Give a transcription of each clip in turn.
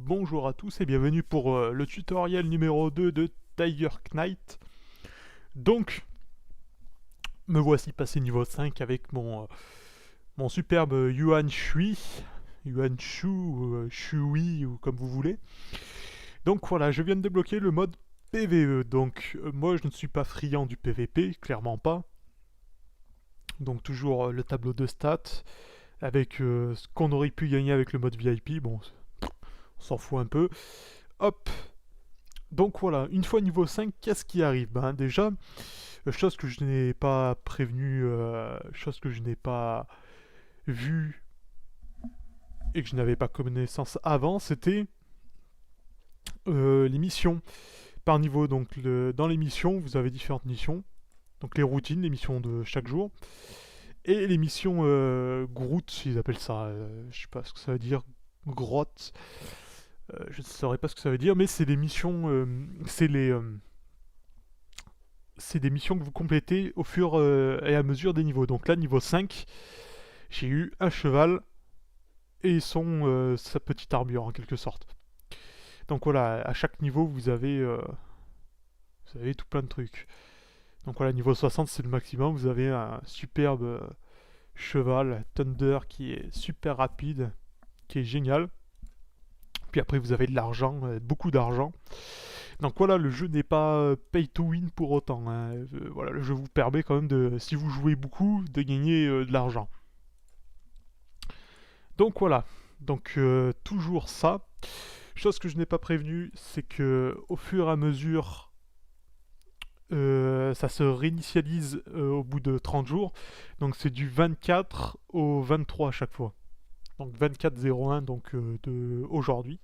bonjour à tous et bienvenue pour le tutoriel numéro 2 de Tiger Knight. Donc, me voici passé niveau 5 avec mon superbe Yuan Shui, Yuan Shu, Shui ou comme vous voulez. Donc voilà, je viens de débloquer le mode PvE. Donc moi je ne suis pas friand du PvP, clairement pas. Donc toujours le tableau de stats avec ce qu'on aurait pu gagner avec le mode VIP. Bon, on s'en fout un peu. Hop. Donc voilà, une fois niveau 5, qu'est-ce qui arrive? Ben déjà, chose que je n'ai pas prévenu, chose que je n'ai pas vue et que je n'avais pas connaissance avant, c'était les missions par niveau. Donc dans les missions, vous avez différentes missions. Donc les routines, les missions de chaque jour. Et les missions Groot, ils appellent ça. Je sais pas ce que ça veut dire. Grotte. Je ne saurais pas ce que ça veut dire, mais c'est des missions. C'est des missions que vous complétez au fur et à mesure des niveaux. Donc là, niveau 5, j'ai eu un cheval et sa petite armure en quelque sorte. Donc voilà, à chaque niveau, vous avez tout plein de trucs. Donc voilà, niveau 60, c'est le maximum. Vous avez un superbe cheval, Thunder, qui est super rapide, qui est génial. Puis après, vous avez de l'argent, beaucoup d'argent. Donc voilà, le jeu n'est pas pay to win pour autant, hein. Voilà, le jeu vous permet quand même de, si vous jouez beaucoup, de gagner de l'argent. Donc voilà, donc toujours ça. Chose que je n'ai pas prévenu, c'est que au fur et à mesure, ça se réinitialise au bout de 30 jours. Donc c'est du 24 au 23 à chaque fois. Donc 24-01 donc de aujourd'hui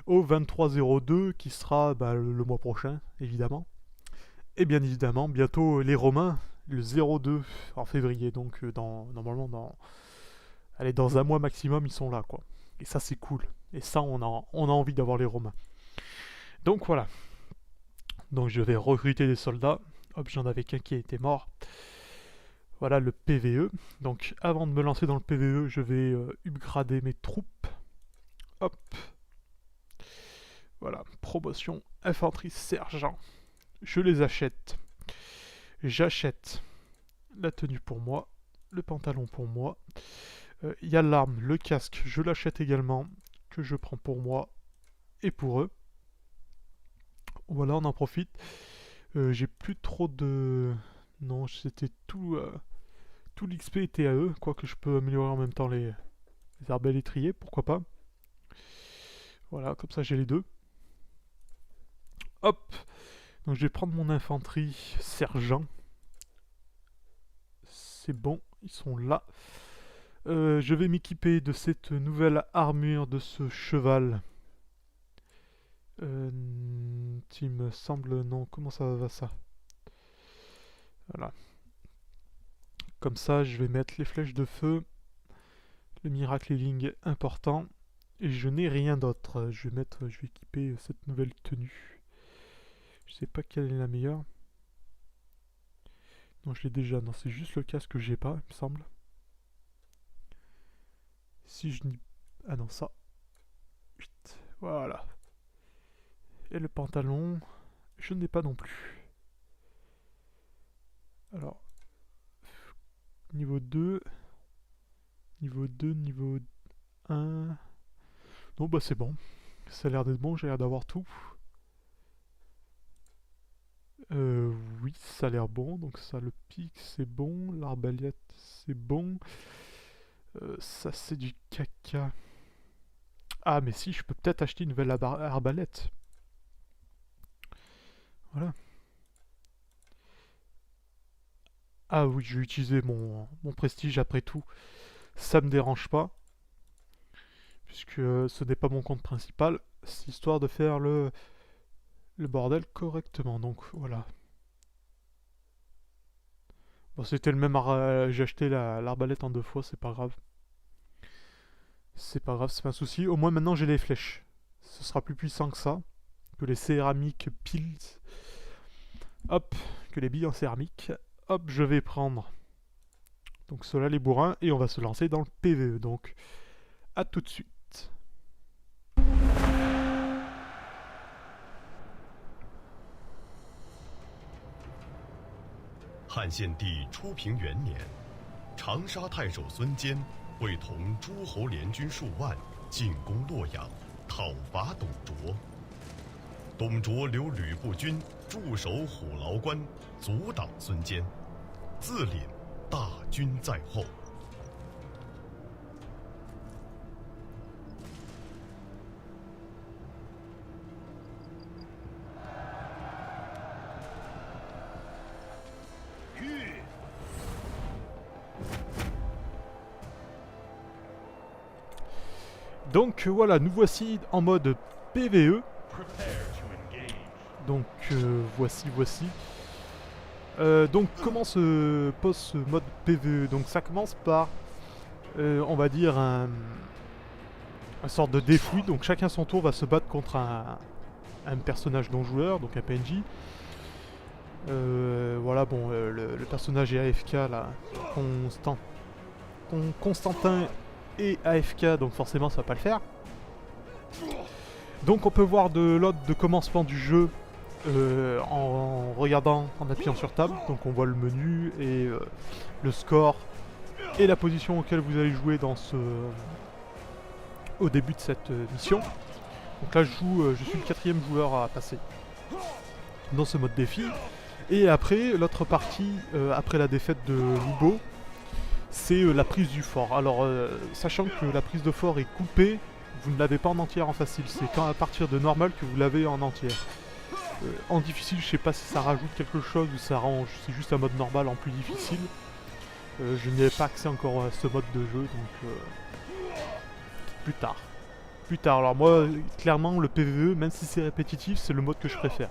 au 23-02 qui sera le mois prochain évidemment. Et bien évidemment bientôt les Romains le 02 en février, donc normalement dans un mois maximum ils sont là quoi. Et ça c'est cool. Et ça on a envie d'avoir les Romains. Donc voilà. Donc je vais recruter des soldats. Hop, j'en avais qu'un qui était mort. Voilà le PvE. Donc avant de me lancer dans le PvE, je vais upgrader mes troupes. Hop. Voilà, promotion infanterie sergent. Je les achète. J'achète la tenue pour moi, le pantalon pour moi. Il y a l'arme, le casque, je l'achète également, que je prends pour moi et pour eux. Voilà, on en profite. J'ai plus trop de... Non, c'était tout... tout l'XP était à eux, quoique je peux améliorer en même temps les arbalétriers, pourquoi pas. Voilà, comme ça j'ai les deux. Hop. Donc je vais prendre mon infanterie sergent. C'est bon, ils sont là. Je vais m'équiper de cette nouvelle armure de ce cheval. Il me semble... Non, comment ça va ça? Voilà. Comme ça, je vais mettre les flèches de feu. Le miracle healing important. Et je n'ai rien d'autre. Je vais équiper cette nouvelle tenue. Je sais pas quelle est la meilleure. Non, je l'ai déjà. Non, c'est juste le casque que j'ai pas, il me semble. Si je n'y... Ah non, ça. Voilà. Et le pantalon, je n'ai pas non plus. Alors, niveau 2. Niveau 2, niveau 1. Non, bah c'est bon. Ça a l'air d'être bon, j'ai l'air d'avoir tout. Oui, ça a l'air bon. Donc ça, le pic, c'est bon. L'arbalète, c'est bon. Ça, c'est du caca. Ah, mais si, je peux peut-être acheter une nouvelle arbalète. Voilà. Ah oui, je vais utiliser mon prestige après tout. Ça me dérange pas. Puisque ce n'est pas mon compte principal. C'est histoire de faire le bordel correctement. Donc voilà. Bon, c'était le même... J'ai acheté l'arbalète en 2 fois, c'est pas grave. C'est pas grave, c'est pas un souci. Au moins maintenant j'ai les flèches. Ce sera plus puissant que ça. Que les céramiques piles. Hop, que les billes en céramique. Hop, je vais prendre donc ceux-là, les bourrins, et on va se lancer dans le PvE. Donc, à tout de suite. 汉献帝初平元年，长沙太守孙坚会同诸侯联军数万进攻洛阳，讨伐董卓。董卓留吕布军驻守虎牢关，阻挡孙坚，自领大军在后。Donc voilà, nous voici en mode PVE. Donc voici. Donc comment se pose ce mode PVE? Donc ça commence par, on va dire, un sorte de défouille. Donc chacun son tour va se battre contre un personnage non joueur, donc un PNJ. Voilà, bon, le personnage est AFK là, Constantin est AFK, donc forcément ça va pas le faire. Donc on peut voir de l'ordre de commencement du jeu en regardant, en appuyant sur table. Donc on voit le menu et le score et la position auquel vous allez jouer dans au début de cette mission. Donc là je suis le 4e joueur à passer dans ce mode défi. Et après, l'autre partie, après la défaite de Lubo, c'est la prise du fort. Alors, sachant que la prise de fort est coupée, vous ne l'avez pas en entière en facile. C'est quand à partir de normal que vous l'avez en entière. En difficile, je sais pas si ça rajoute quelque chose ou ça range. C'est juste un mode normal en plus difficile. Je n'y avais pas accès encore à ce mode de jeu, donc plus tard. Plus tard. Alors moi, clairement, le PvE, même si c'est répétitif, c'est le mode que je préfère.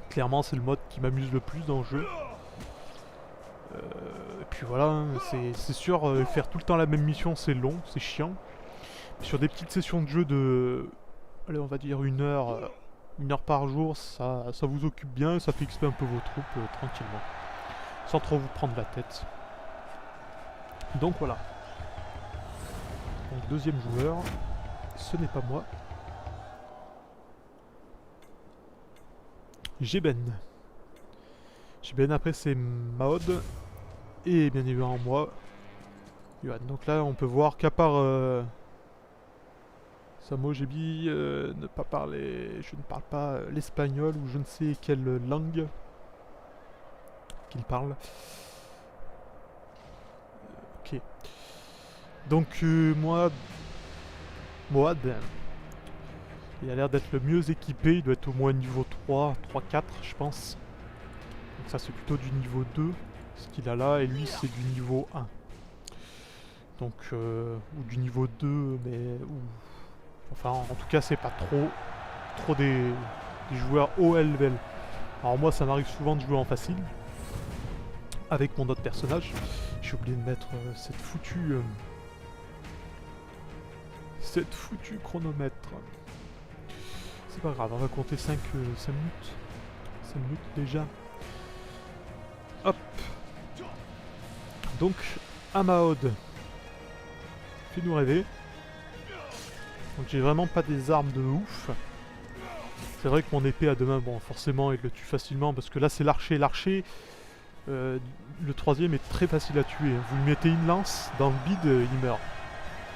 Clairement, c'est le mode qui m'amuse le plus dans le jeu. Et puis voilà, c'est sûr, faire tout le temps la même mission, c'est long, c'est chiant. Sur des petites sessions de jeu de, allez, on va dire 1 heure par jour, ça vous occupe bien et ça fait XP un peu vos troupes tranquillement, sans trop vous prendre la tête. Donc voilà. Donc deuxième joueur, ce n'est pas moi. Geben. Geben, après c'est Maod. Et bien évidemment moi. Yohan. Donc là on peut voir qu'à part Samo Gebi ne pas parler. Je ne parle pas l'espagnol ou je ne sais quelle langue qu'il parle. Ok. Donc moi. Moad. Il a l'air d'être le mieux équipé, il doit être au moins niveau 3, 4 je pense. Donc ça c'est plutôt du niveau 2, ce qu'il a là, et lui c'est du niveau 1. Donc, ou du niveau 2, mais... Enfin en tout cas c'est pas trop des joueurs haut level. Alors moi ça m'arrive souvent de jouer en facile, avec mon autre personnage. J'ai oublié de mettre cette foutue chronomètre. C'est pas grave, on va compter 5 minutes. 5 minutes déjà. Hop. Donc, Amaod. Fais-nous rêver. Donc j'ai vraiment pas des armes de ouf. C'est vrai que mon épée à deux mains, bon forcément il le tue facilement parce que là c'est l'archer. L'archer, le troisième est très facile à tuer. Vous lui mettez une lance dans le bide, il meurt.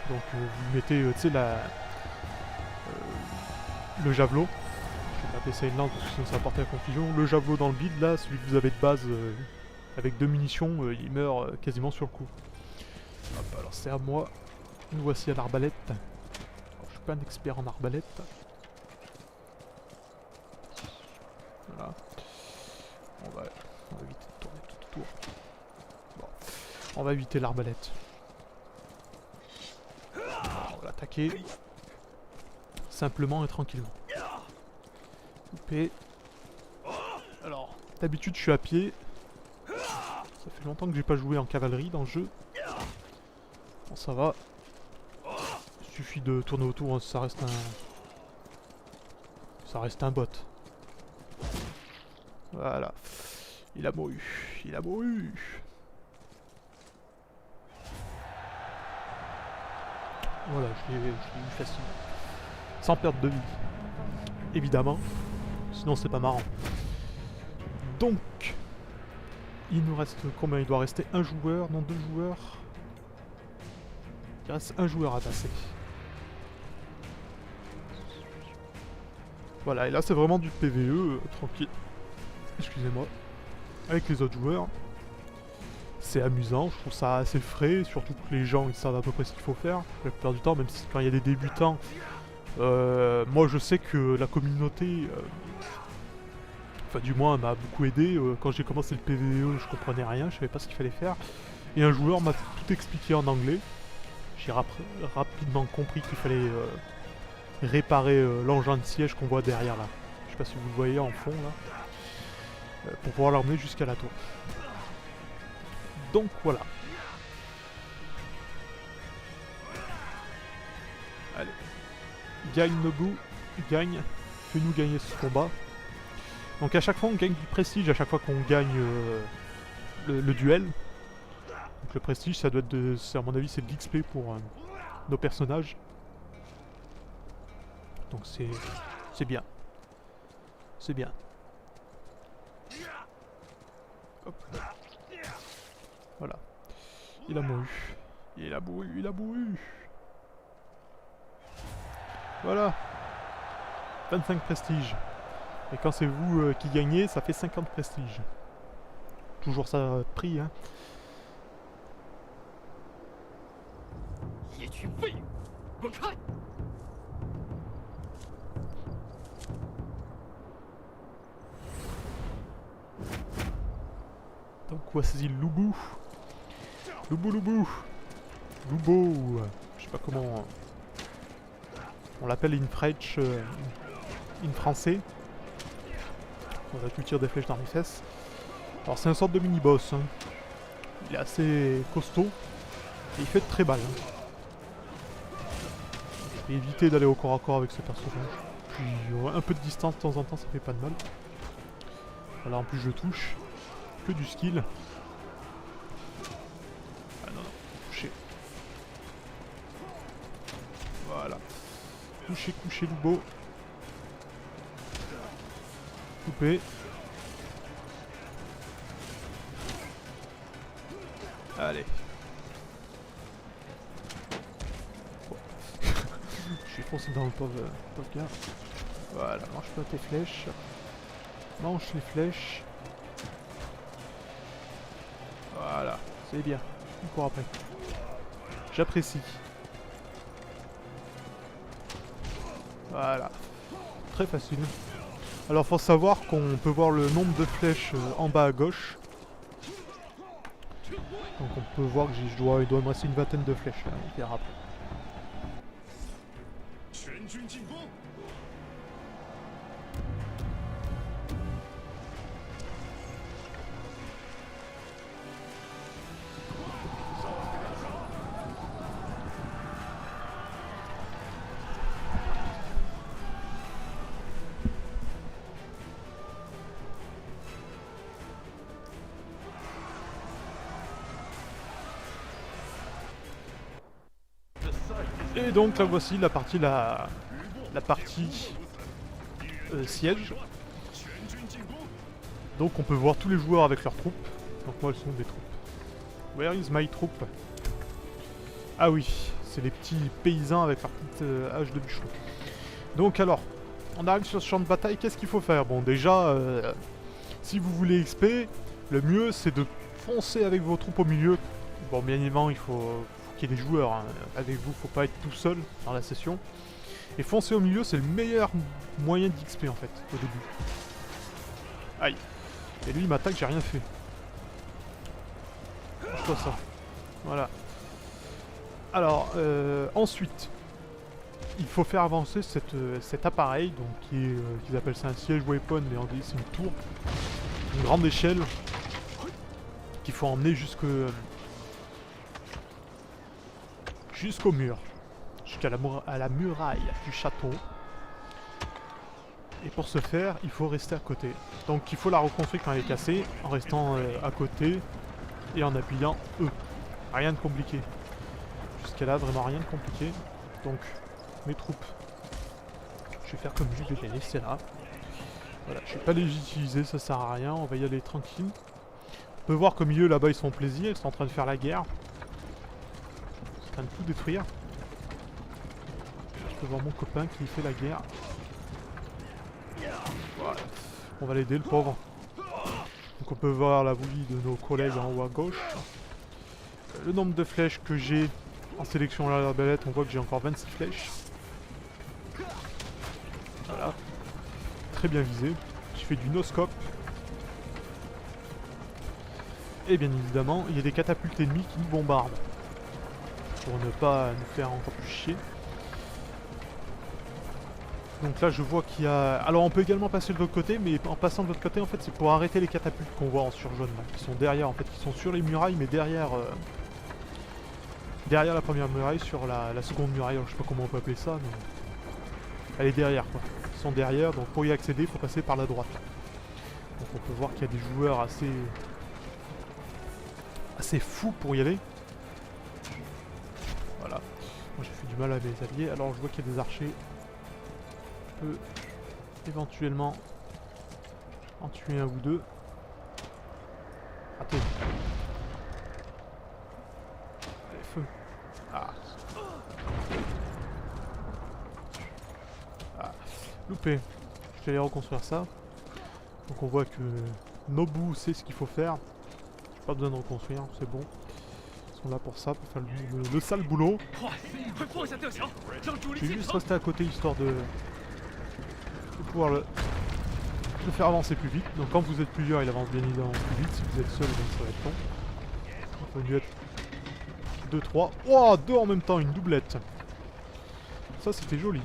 Donc vous mettez, tu sais, le javelot. Je vais pas appeler ça une lance parce que sinon ça va porter à confusion. Le javelot dans le bide, là, celui que vous avez de base, avec 2 munitions, il meurt quasiment sur le coup. Hop, alors c'est à moi. Nous voici à l'arbalète. Je suis pas un expert en arbalète. Voilà. On va éviter de tourner tout autour. Bon. On va éviter l'arbalète. On va l'attaquer. Simplement et tranquillement. Couper. Alors, d'habitude je suis à pied. Ça fait longtemps que j'ai pas joué en cavalerie dans le jeu. Bon, ça va. Il suffit de tourner autour, ça reste un bot. Voilà. Il a mouru. Il a mouru. Voilà, je l'ai eu facile. Sans perte de vie. Évidemment. Sinon c'est pas marrant. Donc, Il nous reste combien? Il doit rester un joueur, non 2 joueurs. Il reste un joueur à passer. Voilà, et là c'est vraiment du PVE, tranquille. Excusez-moi. Avec les autres joueurs. C'est amusant, je trouve ça assez frais, surtout que les gens ils savent à peu près ce qu'il faut faire. La plupart du temps, même si quand il y a des débutants, moi je sais que la communauté, enfin du moins m'a beaucoup aidé. Quand j'ai commencé le PVE, je comprenais rien, je savais pas ce qu'il fallait faire. Et un joueur m'a tout expliqué en anglais. J'ai rapidement compris qu'il fallait réparer l'engin de siège qu'on voit derrière là. Je sais pas si vous le voyez en fond là. Pour pouvoir l'emmener jusqu'à la tour. Donc voilà. Allez. Gagne Nobu. Gagne. Fais-nous gagner ce combat. Donc à chaque fois on gagne du prestige, à chaque fois qu'on gagne le duel. Donc le prestige ça doit être de... à mon avis c'est de l'XP pour nos personnages. Donc c'est bien. C'est bien. Hop. Voilà. Il a mouru. Il a mouru, il a mouru. Voilà. 25 prestiges. Et quand c'est vous qui gagnez, ça fait 50 prestiges. Toujours ça de prix, hein. Donc voici Loubou. Loubou. Loubo. Je sais pas comment on l'appelle in French, in français. On va lui tirer des flèches dans les fesses. Alors c'est un sorte de mini-boss. Hein. Il est assez costaud. Et il fait de très mal. Hein. Et éviter d'aller au corps à corps avec ce personnage. Puis un peu de distance de temps en temps, ça fait pas de mal. Voilà, en plus je touche. Que du skill. Ah non, toucher. Voilà. Coucher, Loubo. Couper. Allez. Bon. Je suis foncé dans le pauvre gars. Voilà, mange pas tes flèches. Mange les flèches. Voilà, c'est bien. On court après. J'apprécie. Voilà. Très facile. Alors faut savoir qu'on peut voir le nombre de flèches en bas à gauche. Donc on peut voir que il doit me rester une vingtaine de flèches. Là, on verra après. Et donc là voici la partie siège. Donc on peut voir tous les joueurs avec leurs troupes. Donc moi elles sont des troupes. Where is my troop? Ah oui, c'est les petits paysans avec leur petite hache de bûcheron. Donc alors, on arrive sur ce champ de bataille, qu'est-ce qu'il faut faire? Bon déjà, si vous voulez XP, le mieux c'est de foncer avec vos troupes au milieu. Bon bien évidemment il faut qu'il y ait des joueurs hein. Avec vous, faut pas être tout seul dans la session. Et foncer au milieu c'est le meilleur moyen d'XP en fait, au début. Aïe. Et lui il m'attaque, j'ai rien fait. Quoi ça? Voilà. Alors, ensuite, il faut faire avancer cet appareil, donc qu'ils appellent ça un siège weapon, mais en c'est une tour, une grande échelle, qu'il faut emmener jusqu'au mur, jusqu'à la muraille du château. Et pour ce faire, il faut rester à côté. Donc il faut la reconstruire quand elle est cassée, en restant à côté et en appuyant E. Rien de compliqué. Jusqu'à là, vraiment rien de compliqué. Donc, mes troupes, je vais faire comme je vais les laisser là. Voilà, je vais pas les utiliser, ça sert à rien, on va y aller tranquille. On peut voir qu'au milieu là-bas ils sont plaisir, ils sont en train de faire la guerre. Ils sont en train de tout détruire. Je peux voir mon copain qui fait la guerre. Voilà. On va l'aider le pauvre. Donc on peut voir la bouillie de nos collègues en haut à gauche. Le nombre de flèches que j'ai en sélection à l'arbalète, on voit que j'ai encore 26 flèches. Voilà. Très bien visé. Je fais du no-scope. Et bien évidemment, il y a des catapultes ennemies qui nous bombardent. Pour ne pas nous faire encore plus chier. Donc là je vois qu'il y a... Alors on peut également passer de l'autre côté, mais en passant de l'autre côté en fait c'est pour arrêter les catapultes qu'on voit en surjaune. Qui sont derrière en fait, qui sont sur les murailles mais derrière... derrière la première muraille, sur la seconde muraille, alors je sais pas comment on peut appeler ça, mais... Elle est derrière quoi. Ils sont derrière, donc pour y accéder il faut passer par la droite. Donc on peut voir qu'il y a des joueurs assez fous pour y aller. Voilà. Moi j'ai fait du mal à mes alliés, alors je vois qu'il y a des archers. Je peux éventuellement en tuer un ou deux. Raté. Allez, feu. Ah. Loupé. Je vais aller reconstruire ça. Donc on voit que Nobu sait ce qu'il faut faire. J'ai pas besoin de reconstruire, c'est bon. Ils sont là pour ça, pour faire le sale boulot. Je vais juste rester à côté histoire de pouvoir le faire avancer plus vite. Donc quand vous êtes plusieurs, il avance bien évidemment plus vite. Si vous êtes seul, donc ça va être long. Il faut mieux être 2, 3. Oh, 2 en même temps, une doublette. Ça c'était joli.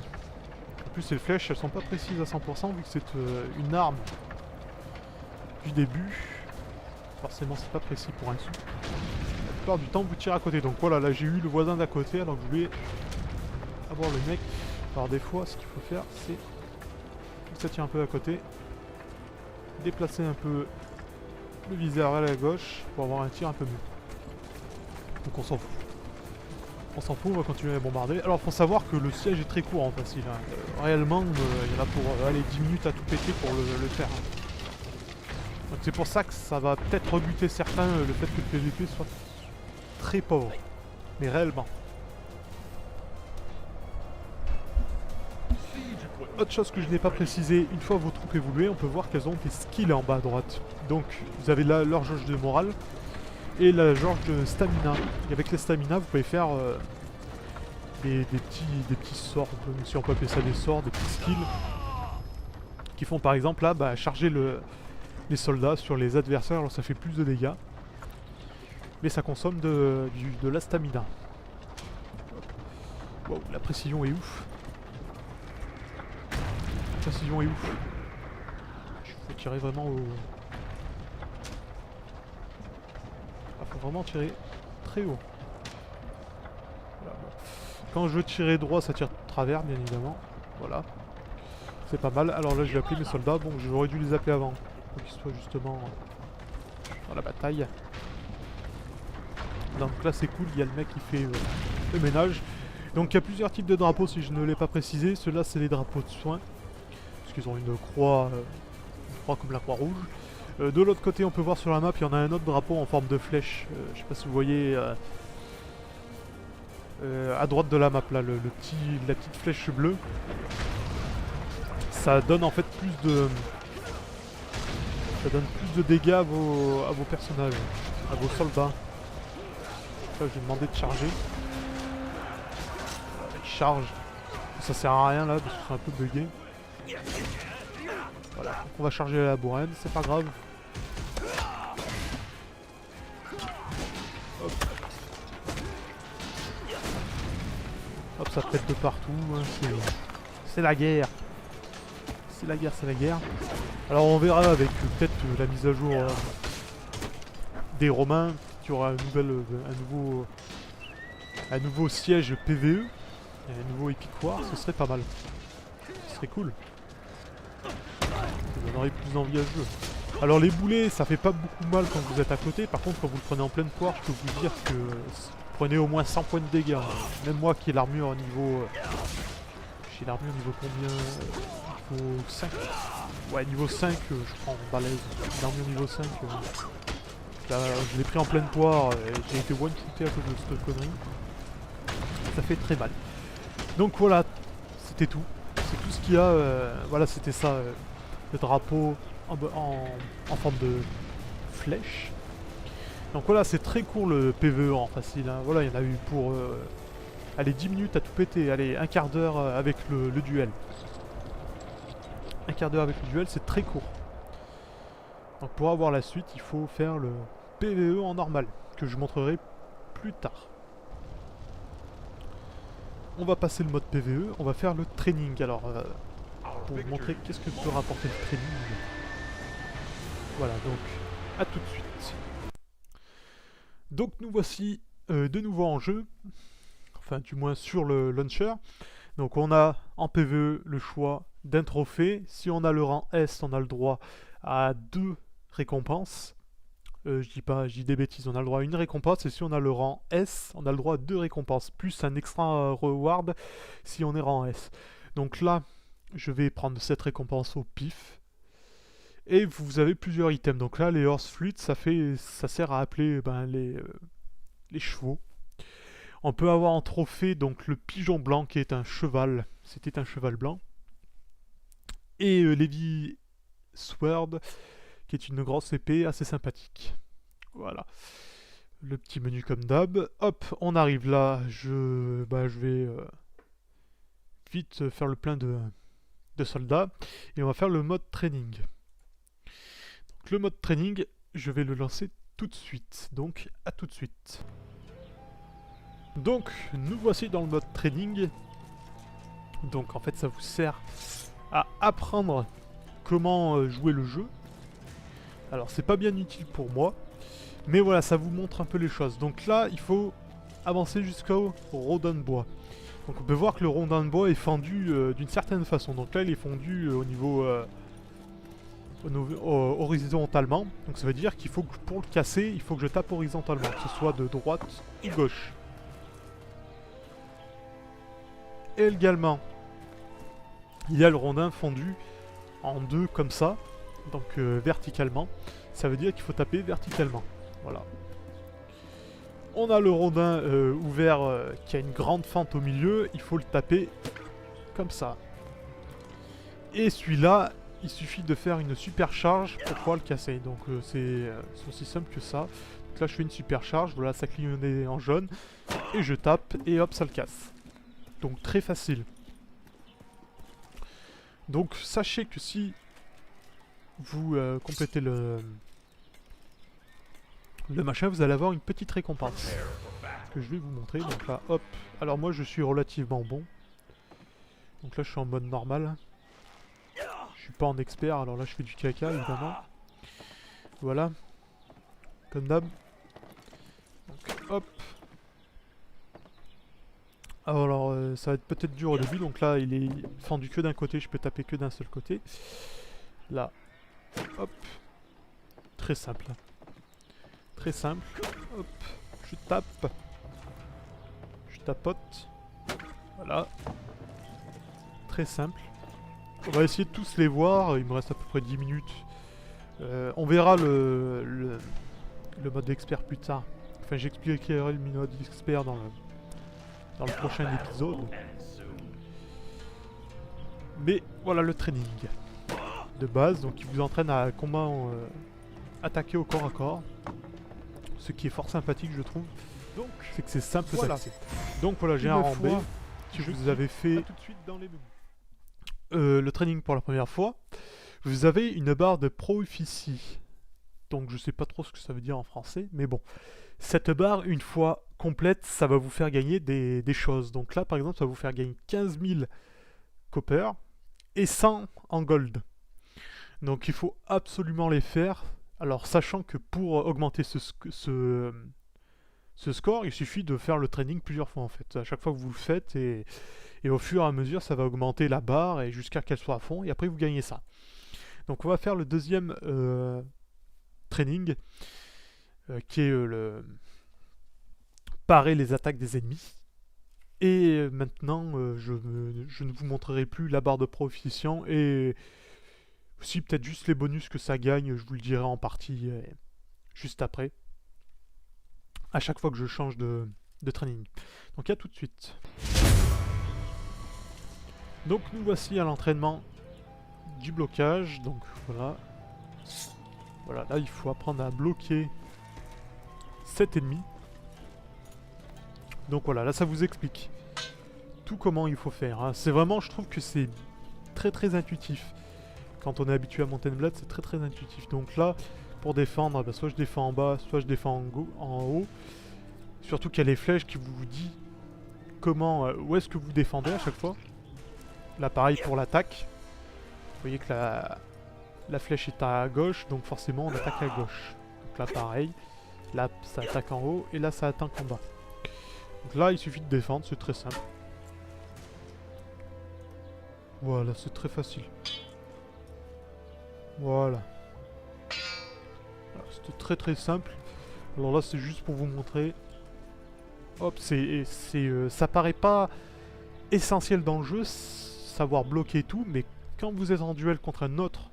En plus ces flèches elles sont pas précises à 100% vu que c'est une arme du début. Forcément c'est pas précis pour un sou. La plupart du temps vous tirez à côté. Donc voilà, là j'ai eu le voisin d'à côté alors que je voulais avoir le mec. Alors des fois ce qu'il faut faire c'est ça tire un peu à côté. Déplacer un peu le viseur à la gauche pour avoir un tir un peu mieux. Donc on s'en fout. On s'en fout, on va continuer à bombarder. Alors faut savoir que le siège est très court en facile. Hein. Réellement, il y en a pour aller 10 minutes à tout péter pour le faire. Hein. Donc c'est pour ça que ça va peut-être rebuter certains le fait que le PVP soit très pauvre. Mais réellement. Autre chose que je n'ai pas précisé, une fois vos troupes évoluées, on peut voir qu'elles ont des skills en bas à droite. Donc vous avez là leur jauge de morale et la jauge de stamina. Et avec la stamina, vous pouvez faire des petits sorts, si on peut appeler ça des sorts, des petits skills, qui font par exemple là charger les soldats sur les adversaires, alors ça fait plus de dégâts. Mais ça consomme de la stamina. Wow, la précision est ouf. La précision est ouf. Il faut tirer vraiment au... Ah, faut vraiment tirer très haut. Voilà, bon. Quand je veux tirer droit, ça tire de travers, bien évidemment. Voilà. C'est pas mal. Alors là, je vais appeler mes soldats. Bon, j'aurais dû les appeler avant. Pour qu'ils soient justement dans la bataille. Donc là, c'est cool. Il y a le mec qui fait le ménage. Donc il y a plusieurs types de drapeaux, si je ne l'ai pas précisé. Ceux-là, c'est les drapeaux de soins. Parce qu'ils ont une croix comme la croix rouge. De l'autre côté, on peut voir sur la map, il y en a un autre drapeau en forme de flèche. Je sais pas si vous voyez à droite de la map, là, la petite flèche bleue. Ça donne en fait plus de dégâts à vos personnages, à vos soldats. Là, je vais demander de charger. Il charge. Ça sert à rien là, parce que c'est un peu bugué. Voilà, donc on va charger la bourrine, c'est pas grave. Hop. Hop, ça pète de partout, hein. C'est la guerre. C'est la guerre, c'est la guerre. Alors on verra avec peut-être la mise à jour des Romains, qu'il y aura un nouveau siège PVE, et un nouveau Epic War, ce serait pas mal. Ce serait cool. Ça donnerait plus d'envie à ce jeu. Alors les boulets, ça fait pas beaucoup mal quand vous êtes à côté. Par contre, quand vous le prenez en pleine poire, je peux vous dire que vous prenez au moins 100 points de dégâts. Même moi qui ai l'armure niveau... j'ai l'armure niveau combien niveau 5. Ouais, niveau 5, je prends balèze. L'armure niveau 5, Là, je l'ai pris en pleine poire et j'ai été one-shooté à cause de cette connerie. Ça fait très mal. Donc voilà, c'était tout. C'est tout ce qu'il y a. Voilà, c'était ça. Le drapeau en forme de flèche. Donc voilà, c'est très court le PvE en facile. Hein. Voilà, il y en a eu pour... allez, 10 minutes à tout péter. Allez, un quart d'heure avec le duel. Un quart d'heure avec le duel, c'est très court. Donc pour avoir la suite, il faut faire le PvE en normal, que je montrerai plus tard. On va passer le mode PvE, on va faire le training. Alors, pour vous montrer qu'est-ce que peut rapporter le training. Voilà, donc, à tout de suite. Donc nous voici de nouveau en jeu, enfin du moins sur le launcher. Donc on a en PvE le choix d'un trophée. Si on a le rang S, on a le droit à 2 récompenses. Je dis des bêtises, on a le droit à une récompense, et si on a le rang S, on a le droit à 2 récompenses, plus un extra reward si on est rang S. Donc là, je vais prendre cette récompense au pif. Et vous avez plusieurs items. Donc là, les horse flutes, ça sert à appeler les chevaux. On peut avoir en trophée donc le pigeon blanc qui est un cheval. C'était un cheval blanc. Et l'Heavy Sword qui est une grosse épée assez sympathique. Voilà. Le petit menu comme d'hab. Hop, on arrive là. Je vais vite faire le plein de soldats. Et on va faire le mode training. Donc le mode training, je vais le lancer tout de suite. Donc à tout de suite. Donc nous voici dans le mode training. Donc en fait ça vous sert à apprendre comment jouer le jeu. Alors c'est pas bien utile pour moi, mais voilà, ça vous montre un peu les choses. Donc là, il faut avancer jusqu'au rondin de bois. Donc on peut voir que le rondin de bois est fendu d'une certaine façon. Donc là, il est fondu au niveau horizontalement. Donc ça veut dire qu'il faut que pour le casser, il faut que je tape horizontalement, que ce soit de droite ou gauche. Et également, il y a le rondin fondu en deux comme ça. Donc verticalement, ça veut dire qu'il faut taper verticalement. Voilà. On a le rondin ouvert qui a une grande fente au milieu, il faut le taper comme ça. Et celui-là, il suffit de faire une super charge pour pouvoir le casser. Donc c'est aussi simple que ça. Donc là je fais une super charge, voilà, ça clignotait en jaune, et je tape, et hop, ça le casse. Donc très facile. Donc sachez que si vous complétez le machin, vous allez avoir une petite récompense que je vais vous montrer. Donc là, hop. Alors moi, je suis relativement bon. Donc là, je suis en mode normal. Je suis pas en expert. Alors là, je fais du caca, évidemment. Voilà. Comme d'hab. Donc hop. Alors, ça va être peut-être dur au début. Donc là, il est fendu que d'un côté. Je peux taper que d'un seul côté. Là. Hop. Très simple. Très simple. Hop. Je tape. Je tapote. Voilà. Très simple. On va essayer de tous les voir. Il me reste à peu près 10 minutes. On verra le mode expert plus tard. Enfin, j'expliquerai le mode expert dans le prochain épisode. Mais voilà le training de base, donc il vous entraîne à comment attaquer au corps à corps. Ce qui est fort sympathique, je trouve. Donc, c'est que c'est simple d'accès. Donc voilà, j'ai un rang B. Si vous avez fait tout de suite dans les menus. Le training pour la première fois, vous avez une barre de proficiency. Donc je sais pas trop ce que ça veut dire en français, mais bon. Cette barre, une fois complète, ça va vous faire gagner des choses. Donc là, par exemple, ça va vous faire gagner 15 000 copper et 100 en gold. Donc il faut absolument les faire. Alors sachant que pour augmenter ce score, il suffit de faire le training plusieurs fois en fait. À chaque fois que vous le faites, et au fur et à mesure, ça va augmenter la barre et jusqu'à qu'elle soit à fond, et après vous gagnez ça. Donc on va faire le deuxième training, qui est parer les attaques des ennemis. Et maintenant, je ne vous montrerai plus la barre de proficience, et aussi peut-être juste les bonus que ça gagne, je vous le dirai en partie juste après, à chaque fois que je change de training. Donc à tout de suite. Donc nous voici à l'entraînement du blocage. Donc voilà. Voilà, là il faut apprendre à bloquer cet ennemi. Donc voilà, là ça vous explique tout comment il faut faire. Hein. C'est vraiment, je trouve que c'est très intuitif. Quand on est habitué à Mountain Blade, c'est très intuitif. Donc là, pour défendre, bah, soit je défends en bas, soit je défends en haut. Surtout qu'il y a les flèches qui vous disent comment, où est-ce que vous défendez à chaque fois. Là pareil pour l'attaque. Vous voyez que la flèche est à gauche, donc forcément on attaque à gauche. Donc là pareil, là ça attaque en haut et là ça attaque en bas. Donc là il suffit de défendre, c'est très simple. Voilà, c'est très facile. Voilà. C'était très simple. Alors là c'est juste pour vous montrer. Hop, ça paraît pas essentiel dans le jeu, savoir bloquer tout, mais quand vous êtes en duel contre un autre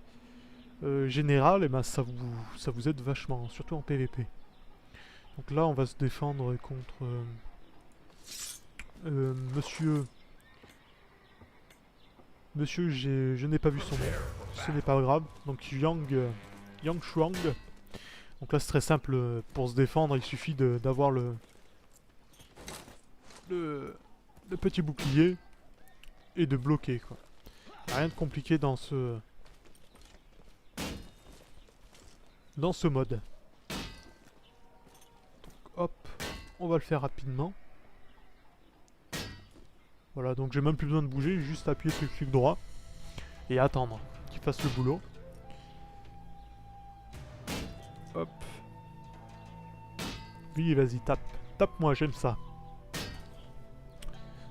général, et ben ça vous aide vachement, surtout en PVP. Donc là on va se défendre contre monsieur... Monsieur, je n'ai pas vu son nom, ce n'est pas grave. Donc Yang Shuang. Donc là c'est très simple, pour se défendre il suffit d'avoir le petit bouclier et de bloquer quoi. Rien de compliqué dans ce mode. Donc, hop, on va le faire rapidement. Voilà, donc j'ai même plus besoin de bouger, juste appuyer sur le clic droit et attendre qu'il fasse le boulot. Hop. Oui, vas-y, tape. Tape-moi, j'aime ça.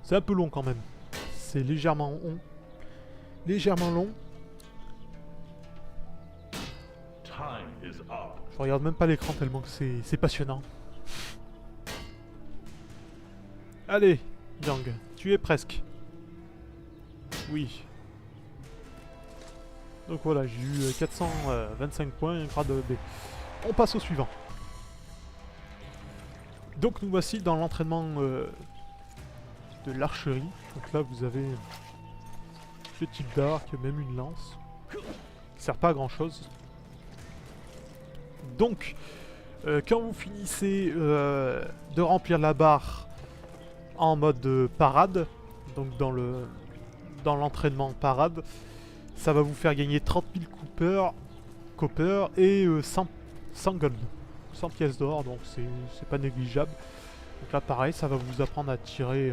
C'est un peu long quand même. C'est légèrement long. Légèrement long. Je regarde même pas l'écran tellement que c'est passionnant. Allez, Yang, tu es presque. Oui. Donc voilà, j'ai eu 425 points, grade B. On passe au suivant. Donc nous voici dans l'entraînement de l'archerie. Donc là vous avez ce type d'arc, même une lance. Qui sert pas à grand chose. Donc quand vous finissez de remplir la barre en mode parade, donc dans l'entraînement parade, ça va vous faire gagner 30 000 copper et 100 gold, 100 pièces d'or, donc c'est pas négligeable. Donc là pareil, ça va vous apprendre à tirer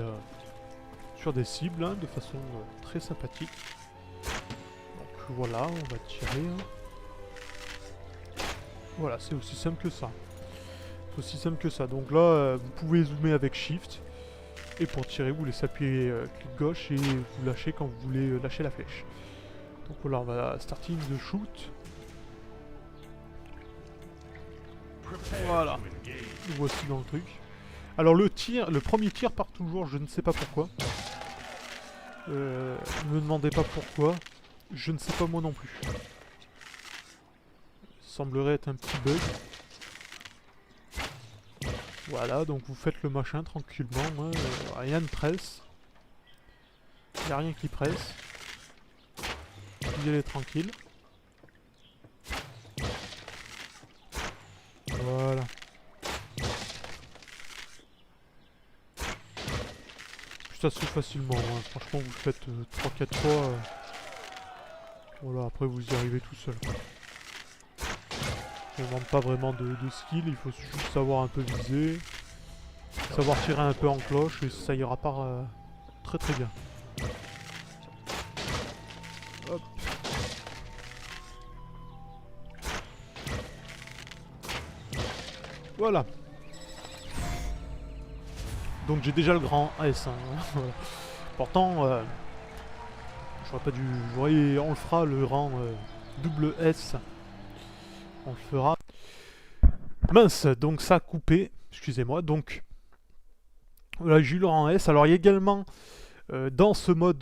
sur des cibles hein, de façon très sympathique. Donc voilà, on va tirer. Voilà, c'est aussi simple que ça. C'est aussi simple que ça. Donc là, vous pouvez zoomer avec Shift. Et pour tirer, vous laissez appuyer clic gauche et vous lâchez quand vous voulez lâcher la flèche. Donc voilà, on va starting the shoot. Voilà. Nous voici dans le truc. Alors le premier tir part toujours, je ne sais pas pourquoi. Ne me demandez pas pourquoi. Je ne sais pas moi non plus. Ça semblerait être un petit bug. Voilà, donc vous faites le machin tranquillement, hein, rien ne presse. Il n'y a rien qui presse. Vous y allez tranquille. Voilà. Ça se fait facilement, hein. Franchement vous le faites 3-4 fois. Voilà, après vous y arrivez tout seul. Ça ne demande pas vraiment de skill, il faut juste savoir un peu viser, savoir tirer un peu en cloche et ça ira pas très bien. Hop. Voilà. Donc j'ai déjà le grand S. Hein. Voilà. Pourtant, j'aurais pas dû... Vous voyez, on le fera le rang double S. On le fera. Mince, donc ça a coupé. Excusez-moi. Donc voilà, j'ai eu le rang S. Alors il y a également dans ce mode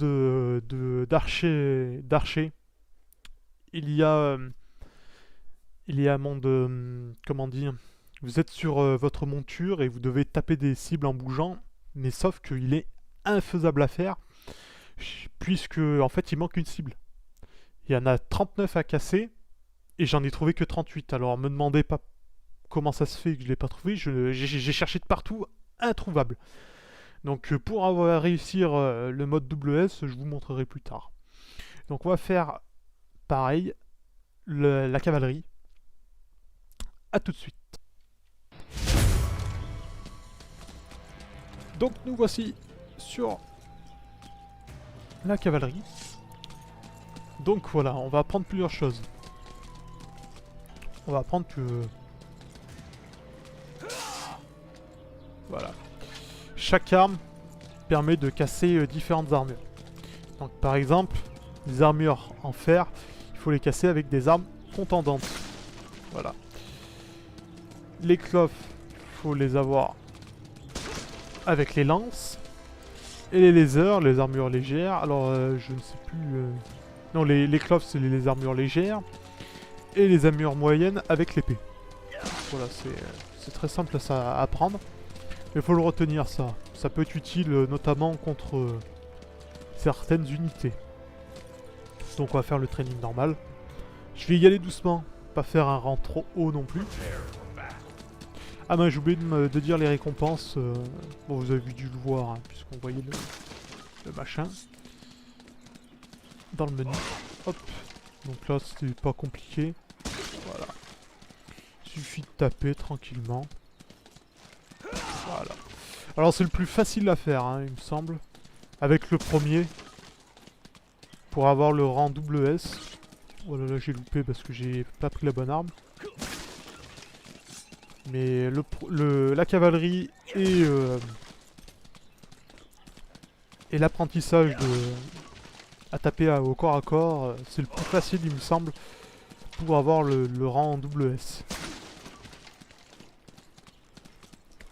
d'archer, il y a il y a un monde, comment dire, vous êtes sur votre monture et vous devez taper des cibles en bougeant, mais sauf qu'il est infaisable à faire, puisque en fait il manque une cible. Il y en a 39 à casser, et j'en ai trouvé que 38. Alors me demandez pas comment ça se fait que je l'ai pas trouvé, j'ai cherché de partout, introuvable. Donc pour avoir réussir le mode WS, je vous montrerai plus tard. Donc on va faire pareil, la cavalerie. A tout de suite. Donc nous voici sur la cavalerie. Donc voilà, on va apprendre plusieurs choses. On va apprendre que... Voilà. Chaque arme permet de casser différentes armures. Donc par exemple, les armures en fer, il faut les casser avec des armes contendantes. Voilà. Les cloves, il faut les avoir avec les lances. Et les lasers, les armures légères. Alors je ne sais plus... Non, les cloves, c'est les armures légères. Et les armures moyennes avec l'épée. Voilà, c'est très simple à apprendre. Il faut le retenir, ça. Ça peut être utile notamment contre certaines unités. Donc on va faire le training normal. Je vais y aller doucement, pas faire un rang trop haut non plus. Ah ben j'ai oublié de dire les récompenses. Bon, vous avez dû le voir, hein, puisqu'on voyait le machin. Dans le menu. Hop. Donc là c'était pas compliqué. Voilà. Suffit de taper tranquillement. Voilà. Alors c'est le plus facile à faire, hein, il me semble. Avec le premier. Pour avoir le rang WS. Oh là là, j'ai loupé parce que j'ai pas pris la bonne arme. Mais la cavalerie et l'apprentissage à taper au corps à corps, c'est le plus facile, il me semble, pour avoir le rang WS.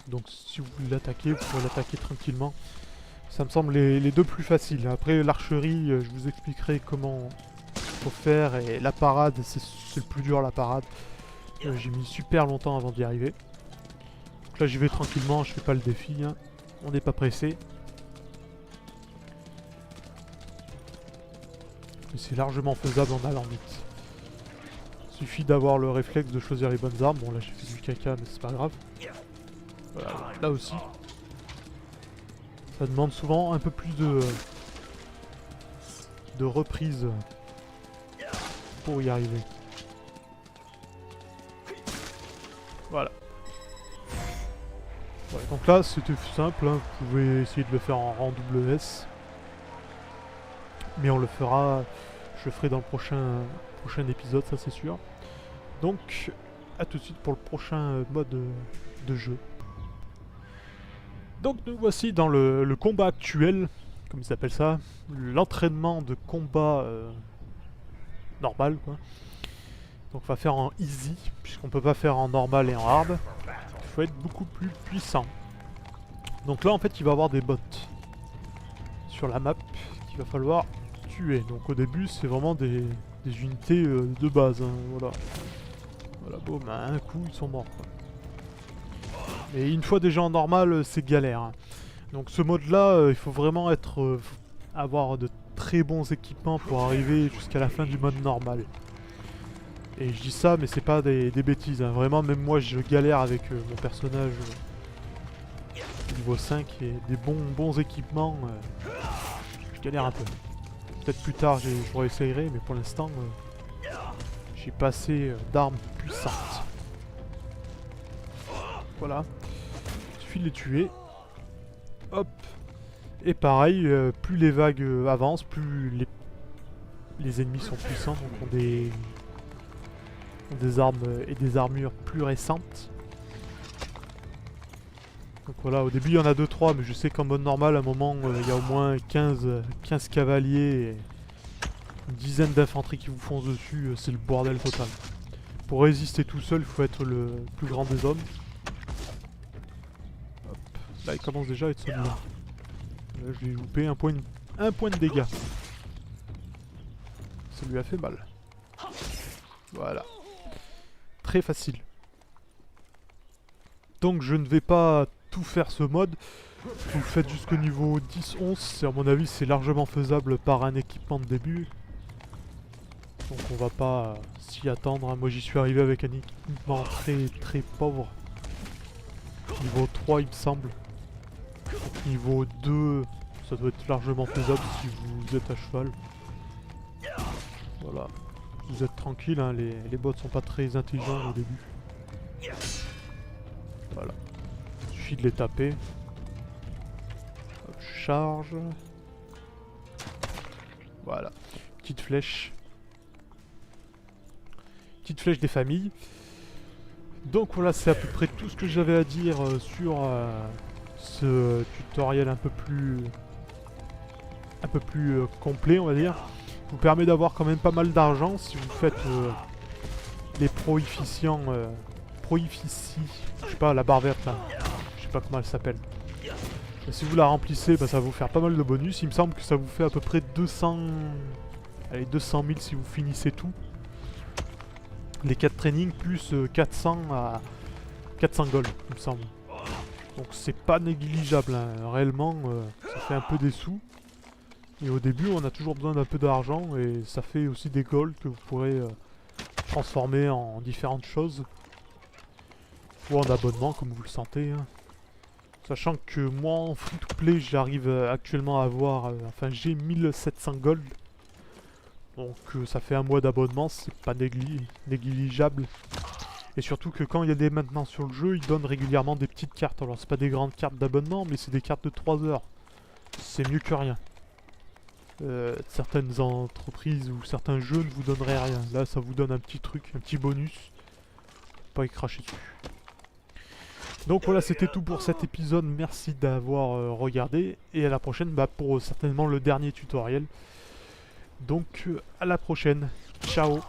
Donc si vous voulez l'attaquer, vous pouvez l'attaquer tranquillement. Ça me semble les deux plus faciles. Après l'archerie, je vous expliquerai comment faut faire. Et la parade, c'est le plus dur, la parade. J'ai mis super longtemps avant d'y arriver. Donc là j'y vais tranquillement, je fais pas le défi. Hein. On n'est pas pressé. C'est largement faisable en allant vite. Suffit d'avoir le réflexe de choisir les bonnes armes. Bon là j'ai fait du caca mais c'est pas grave. Voilà, là aussi. Ça demande souvent un peu plus de reprise pour y arriver. Voilà. Ouais, donc là c'était simple, hein. Vous pouvez essayer de le faire en rang WS. Mais on le fera, je le ferai dans le prochain épisode, ça c'est sûr. Donc, à tout de suite pour le prochain mode de jeu. Donc nous voici dans le combat actuel, comme ils appellent ça, l'entraînement de combat normal quoi. Donc on va faire en easy, puisqu'on peut pas faire en normal et en hard. Il faut être beaucoup plus puissant. Donc là en fait il va y avoir des bots sur la map qu'il va falloir tuer. Donc au début c'est vraiment des unités de base, hein, voilà. Voilà, boum, un coup ils sont morts quoi. Et une fois déjà en normal, c'est galère. Hein. Donc ce mode là, il faut vraiment avoir de très bons équipements pour arriver jusqu'à la fin du mode normal. Et je dis ça, mais c'est pas des bêtises. Hein. Vraiment, même moi je galère avec mon personnage niveau 5 et des bons équipements. Je galère un peu. Peut-être plus tard je réessayerai, mais pour l'instant, j'ai pas assez d'armes puissantes. Voilà. Il suffit de les tuer. Hop. Et pareil, plus les vagues avancent, plus les ennemis sont puissants, donc ont des armes et des armures plus récentes. Donc voilà, au début il y en a 2-3, mais je sais qu'en mode normal, à un moment, il y a au moins 15 cavaliers et une dizaine d'infanteries qui vous foncent dessus, c'est le bordel total. Pour résister tout seul, il faut être le plus grand des hommes. Hop. Là il commence déjà à être celui-là. Là je l'ai loupé, un point de dégâts. Ça lui a fait mal. Voilà. très facile. Donc je ne vais pas tout faire ce mode. Vous le faites jusqu'au niveau 10-11. À mon avis, c'est largement faisable par un équipement de début. Donc on va pas s'y attendre. Moi j'y suis arrivé avec un équipement très pauvre. Niveau 3 il me semble. Donc, niveau 2, ça doit être largement faisable si vous êtes à cheval. Voilà. Vous êtes tranquille, hein, les bots sont pas très intelligents au début. Voilà. Il suffit de les taper. Hop, je charge. Voilà. Petite flèche. Petite flèche des familles. Donc voilà, c'est à peu près tout ce que j'avais à dire sur ce tutoriel un peu plus complet, on va dire. Vous permet d'avoir quand même pas mal d'argent si vous faites les proficients, proficies, je sais pas, la barre verte là, je sais pas comment elle s'appelle. Et si vous la remplissez, bah, ça va vous faire pas mal de bonus. Il me semble que ça vous fait à peu près 200, allez, 200 000 si vous finissez tout. Les 4 trainings plus 400 à 400 gold, il me semble. Donc c'est pas négligeable, hein. Réellement, ça fait un peu des sous. Et au début, on a toujours besoin d'un peu d'argent et ça fait aussi des golds que vous pourrez transformer en différentes choses. Ou en abonnement, comme vous le sentez. Hein. Sachant que moi, en free-to-play, j'arrive actuellement à avoir... enfin, j'ai 1700 gold. Donc ça fait un mois d'abonnement, c'est pas négligeable. Et surtout que quand il y a des maintenances sur le jeu, ils donnent régulièrement des petites cartes. Alors c'est pas des grandes cartes d'abonnement, mais c'est des cartes de 3 heures. C'est mieux que rien. Certaines entreprises ou certains jeux ne vous donneraient rien. Là ça vous donne un petit truc, un petit bonus. Pas y cracher dessus. Donc voilà, c'était tout pour cet épisode. Merci d'avoir regardé. Et à la prochaine pour certainement le dernier tutoriel. Donc à la prochaine. Ciao.